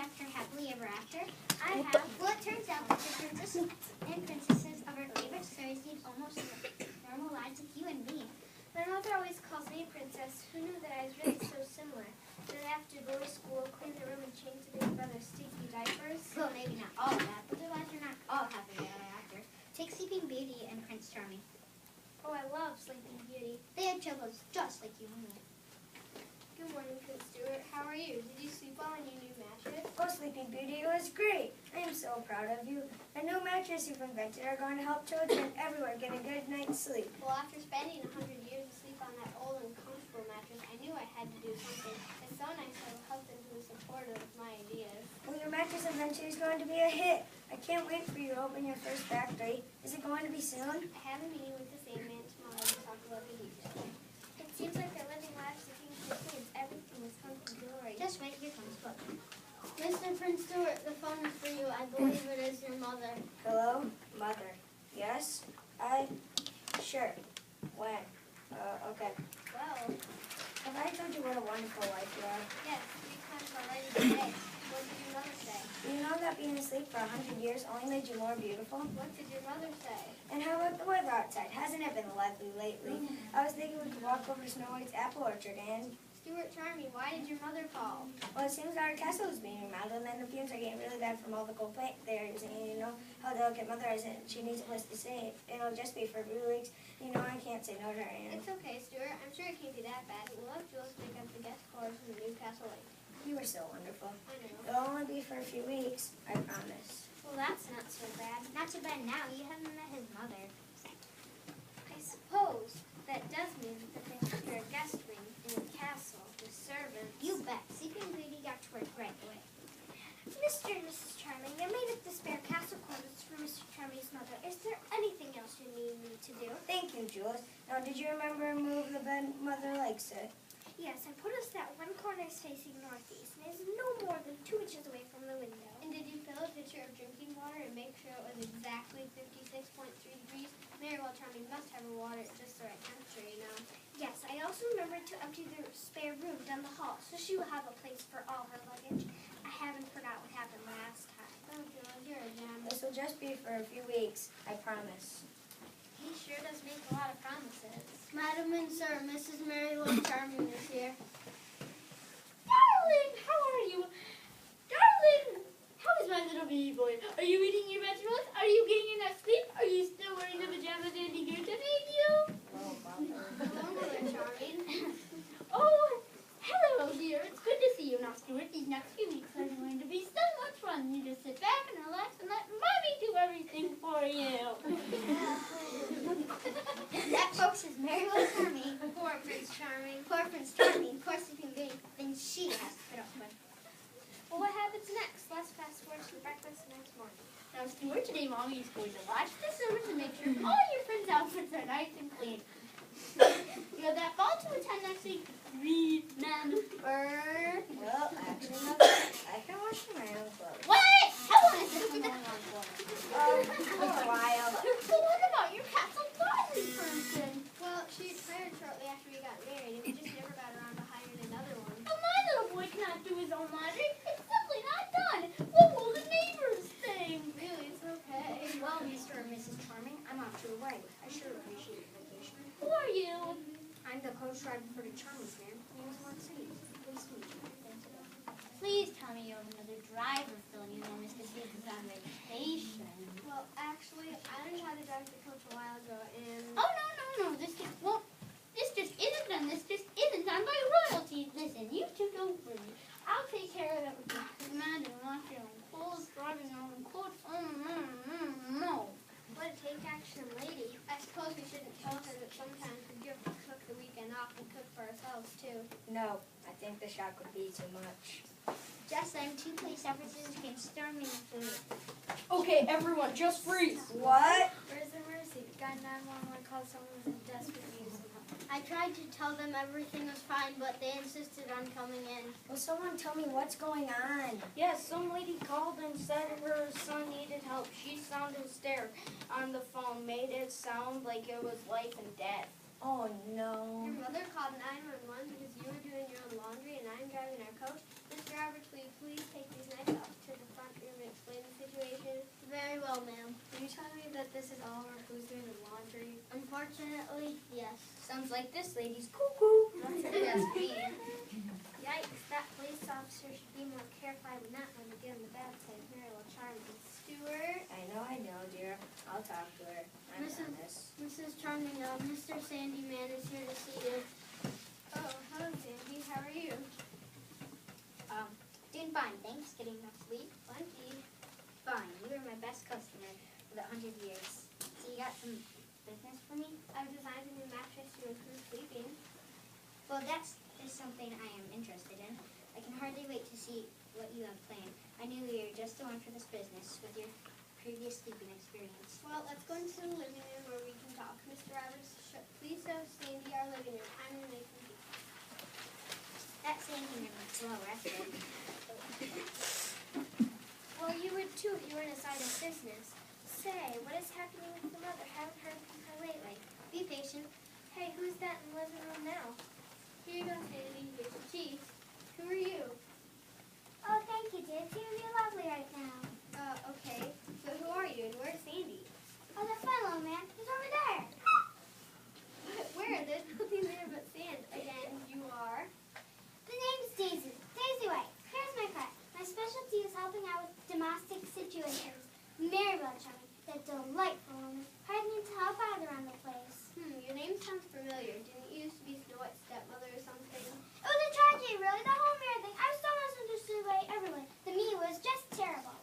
after Happily Ever After, I have, well, it turns out that the princesses and princesses of our favorite stories lead almost normal lives like you and me. My mother always calls me princess. Who knew that I was really so similar? Did I have to go to school, clean the room, and change the big brother's stinky diapers? Well, maybe not all of that, but their lives are not all Happily Ever After. Take Sleeping Beauty and Prince Charming. Oh, I love Sleeping Beauty. They had chills just like you and me. Good morning, Prince Stuart. How are you? Did you sleep well on your new mattress? Oh, Sleeping Beauty, it was great. I am so proud of you. The new mattress you've invented are going to help children everywhere get a good night's sleep. Well, after spending 100 years asleep on that old and comfortable mattress, I knew I had to do something. It's so nice to have a husband who is supportive of my ideas. Well, your mattress adventure is going to be a hit. I can't wait for you to open your first factory. Is it going to be soon? I have a meeting with the Sandman tomorrow to talk about the details. It seems like they're living lives of kings and queens. Everything is hunky-dory. Just wait, here comes Book. Mr. Prince Stuart, the phone is for you. I believe it is your mother. Hello, Mother. Yes? Sure. When? Okay. Well, Have I told you what a wonderful wife you are? yes, 3 times already today. What did your mother say? Do you know that being asleep for 100 years only made you more beautiful? What did your mother say? And how about the weather outside? Hasn't it been lovely lately? I was thinking we could walk over to Snow White's apple orchard and... Stuart Charming, why did your mother call? Well, it seems our castle is being remodeled, and the fumes are getting really bad from all the coal plant they're using. And you know how delicate Mother is, and she needs a place to stay. It'll just be for a few weeks. You know, I can't say no to her, Anne. It's okay, Stuart. I'm sure it can't be that bad. We'll have Jules pick up the guest quarters in the new castle lake. You were so wonderful. I know. It'll only be for a few weeks, I promise. Well, that's not so bad. Not too bad now. You haven't met his mother. I suppose that does mean that they have their guest wing in the castle, the servants. You bet. Sleeping Beauty got to work right away. Mr. and Mrs. Charming, I made up the spare castle quarters for Mr. Charming's mother. Is there anything else you need me to do? Thank you, Jules. Now, did you remember to move the bed Mother likes it? Yes, I put us that one corner is facing northeast, and is no more than 2 inches away from the window. And did you fill a pitcher of drinking water and make sure it was exactly 56.3 degrees? Marywell Charming must have her water at just the right temperature, you know. Yes, I also remembered to empty the spare room down the hall, so she will have a place for all her luggage. I haven't forgot what happened last time. Oh, Jules, you're a gem. This will just be for a few weeks, I promise. He sure does make a lot of promises. Madam and Sir, Mrs. Marywell Charming is here. Darling, how are you? Darling, how is my little baby boy? Are you eating your vegetables? Are you getting enough sleep? Are you still wearing the pajamas and eager to feed you? Oh, Mother. Hello, Mother Charming. Oh, hello, dear. It's good to see you now, Stuart. These next few weeks are going to be so much fun. You just sit back and relax and let Mommy do everything for you. That, folks, is Marywell Charming. Poor Prince Charming. Poor Prince Charming. Poor Sleeping Beauty. Things she has to put up with. Well, what happens next? Let's fast forward to breakfast the next morning. Now, Stuart, today Mommy is going to watch the servants and make sure all your friends' outfits are nice and clean. You have that ball to attend next week. Remember. Well, actually, Mother, I can wash my own clothes. What? How was it? For a while. Well, what about your castle laundry person? Well, she retired shortly after we got married, and we just never got around to hiring another one. But my little boy cannot do his own laundry. It's simply not done. What will the neighbors think? Really, it's okay. Well, Mr. and Mrs. Charming, I'm off to Hawaii. I sure appreciate your vacation. Who are you? I'm the coach driver for the Charmings, ma'am. Name's Marcy. Please meet you. Please tell me you have another driver filling in on Mr. Gibbs is on vacation. Well, actually, I learned how to drive the coach a while ago, and... Oh, no. This just isn't done. This just isn't done by royalty. Listen, you two don't worry. I'll take care of everything. Imagine washing your own clothes, driving your own clothes. No. What a take action lady. I suppose we shouldn't tell her that sometimes we give the cook the weekend off and cook for ourselves, too. No, I think the shock would be too much. Just then, 2 police officers came storming through. Okay, everyone, just freeze. What? Where's the mercy? The guy 911 called someone was in desperate need of some help. I tried to tell them everything was fine, but they insisted on coming in. Will someone tell me what's going on? Yes, some lady called and said her son needed help. She sounded hysterical on the phone, made it sound like it was life and death. Oh, no. Your mother called 911 because you were doing your own laundry and I'm driving our coach. Mr. Roberts, will you please take these knives Unfortunately, yes. Sounds like this lady's cuckoo. Yes, me. Yikes, that police officer should be more careful than that when we get on the bad side. Mary will charm me. Stuart, I know, dear. I'll talk to her. I promise. Mrs. Charming, Mr. Sandy Man is here to see you. Oh, hello, Sandy. How are you? Doing fine, thanks. Getting enough sleep. Plenty. Fine. You were my best customer for the 100 years. So you got some business for me? I've designed a new mattress to improve sleeping. Well, that is something I am interested in. I can hardly wait to see what you have planned. I knew you were just the one for this business with your previous sleeping experience. Well, let's go into the living room where we can talk. Mr. Roberts, please show Sandy our living room. I'm going to make some tea. That Sandy Man was well rested. Well, you would too if you were in a side of business. Say, what is happening with the mother? Haven't heard from her lately. Be patient. Hey, who's that in the living room now? Here you go, Sandy. Here's your tea. Who are you? Oh, thank you, dear. It's going to be lovely right now. Okay. But who are you and where's Sandy? Oh, the fellow man. He's over there. Where? There's nothing there but sand. Again, you are? The name's Daisy. Daisy White. Here's my friend. My specialty is helping out with domestic situations. Mary Charming, that delightful woman. Hired me to help out around the place. Your name sounds familiar. Didn't you used to be Snow White's stepmother or something? It was a tragedy, really. The whole Mary thing. I was so misunderstood by everyone. The me was just terrible.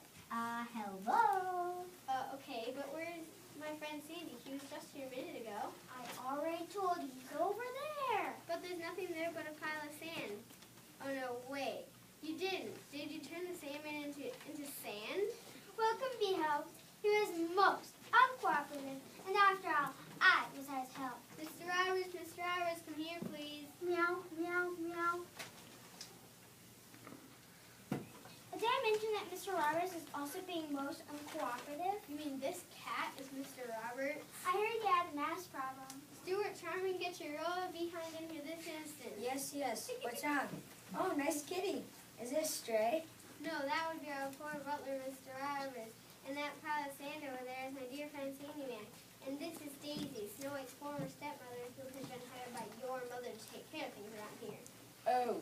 Hello. Okay, but where's my friend Sandy? He was just here a minute ago. I already told you. He's over there. But there's nothing there but a pile of sand. Oh no, wait. You didn't. Did you turn the sandman into sand? Well, it couldn't be helped. He was most uncooperative. And after all, I was his help. Mr. Roberts, come here, please. Meow, meow, meow. Did I mention that Mr. Roberts is also being most uncooperative? You mean this cat is Mr. Roberts? I heard he had a mass problem. Stuart Charming, get your roll behind in here this instant. Yes. What's wrong? Oh, nice kitty. Is this Stray? No, that would be our poor butler, Mr. Roberts. And that pile of sand over there is my dear friend Sandy Man. And this is Daisy, Snow White's former stepmother, who has been hired by your mother to take care of things around here. Oh.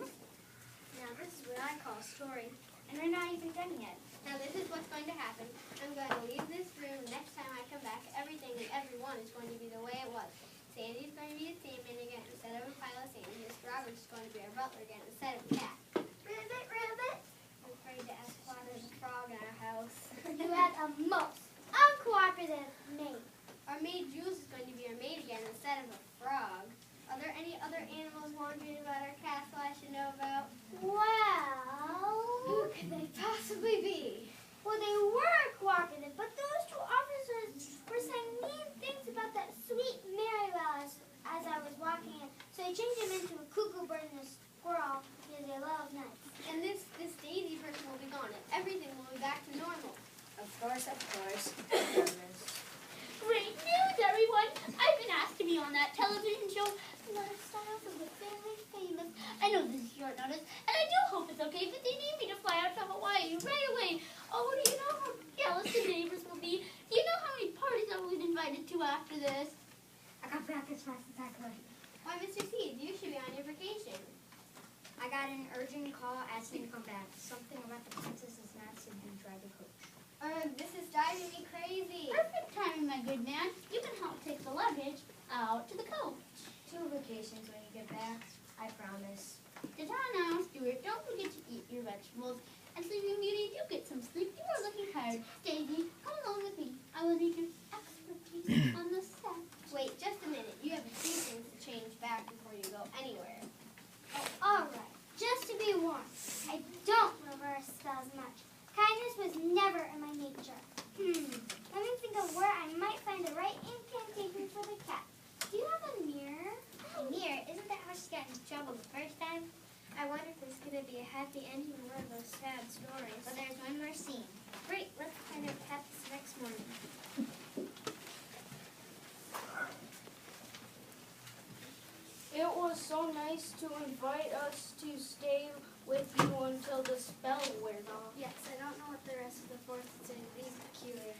Now, this is what I call a story. And we're not even done yet. Now, this is what's going to happen. I'm going to leave this room. Next time I come back, everything and everyone is going to be the way it was. Sandy's going to be a sandman again instead of a pile of sand. Mr. Roberts is going to be our butler again instead of a cat. Ribbit, ribbit. I'm afraid to ask why there's a frog in our house. You had a most uncooperative maid. Our maid Jules is going to be our maid again instead of a frog. Are there any other animals wandering about our castle I should know about? Well, Who could they possibly be? well, they were cooperative, but those two officers were saying mean things about that sweet Marybelle as I was walking in. So I changed him into a cuckoo bird and a squirrel because they love nuts. And this Daisy person will be gone and everything will be back to normal. Of course. I promise. Great news, everyone! I've been asked to be on that television show, Lifestyles of the Family Famous. I know this is short notice, and I do hope it's okay, but they need me to fly out to Hawaii right away. Oh, do you know how jealous the neighbors will be? Do you know how many parties I will get invited to after this? I got back as fast as I could. Why, Mr. Seed, you should be on your vacation. I got an urgent call asking to come back. Something about the princess is not to be drive a coach. This is driving me crazy. Perfect timing, my good man. You can help take the luggage out to the coach. 2 vacations when you get back, I promise. Good time now, Stuart. Don't forget to eat your vegetables. And Sleeping Beauty, do get some sleep. You are looking tired. Daisy, come along with me. I will need your expertise on the set. Wait, just a minute. You have a few things to change back before you go anywhere. All right, just to be warned, I don't reverse spells much. Kindness was never in my nature. Let me think of where I might find the right incantation for the cat. Do you have a mirror? A mirror? Isn't that how she got into trouble the first time? I wonder if there's going to be a happy ending in one of those sad stories. But there's one more scene. Great, let's find out what happens next morning. It was so nice to invite us to stay with you until the spell wears off. Yes, I don't know what the rest of the 4th is going to be peculiar.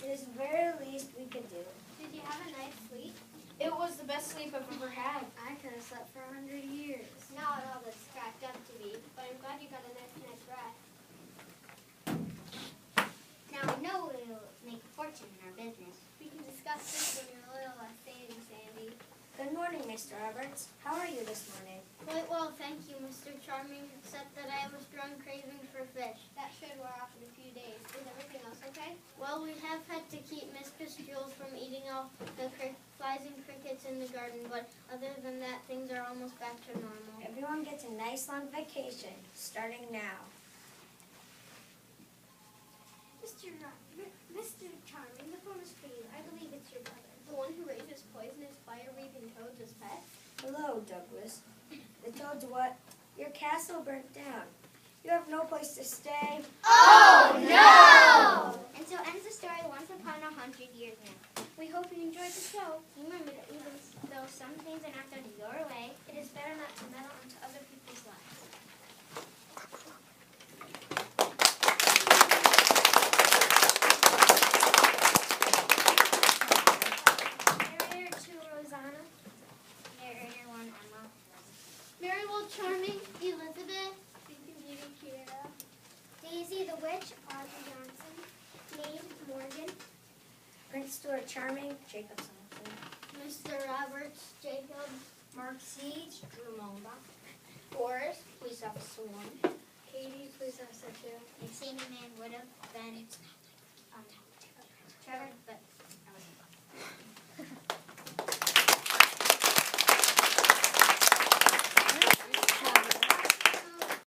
It is the very least we could do. Did you have a nice sleep? It was the best sleep I've ever had. I could have slept for 100 years. Not all that's cracked up to be, but I'm glad you got a nice night's rest. Now I know we'll make a fortune in our business. We can discuss this when you're a little less Sandy. Good morning, Mr. Roberts. How are you this morning? Quite well, thank you, Mr. Charming, except that I have a strong craving for fish. That should wear off in a few days. Is everything else okay? Well, we have had to keep Mistress Jules from eating all the flies and crickets in the garden, but other than that, things are almost back to normal. Everyone gets a nice long vacation, starting now. Mr. Charming, the phone is for you. I believe it's your brother. The one who raises poisonous fire-breathing toads as pets? Hello, Douglas. The toads what? Your castle burnt down. You have no place to stay. Oh, no! And so ends the story once upon 100 years now. We hope you enjoyed the show. Remember that even though some things are not done your way, It is better not to meddle into other people's lives. Narrator 2, Rosanna. narrator one, Emma. Marigold Charming, Elizabeth. Sleeping Beauty, Kiera. Daisy the Witch, Audrey Johnson. Maid, Morgan. Prince Stuart Charming, Jacob Summerfield. Mr. Roberts, Jacob. Mark Siege, Drew Mulba. Boris. Police Officer 1. Katie, Police Officer 2. And Sandy Man would have been Trevor, but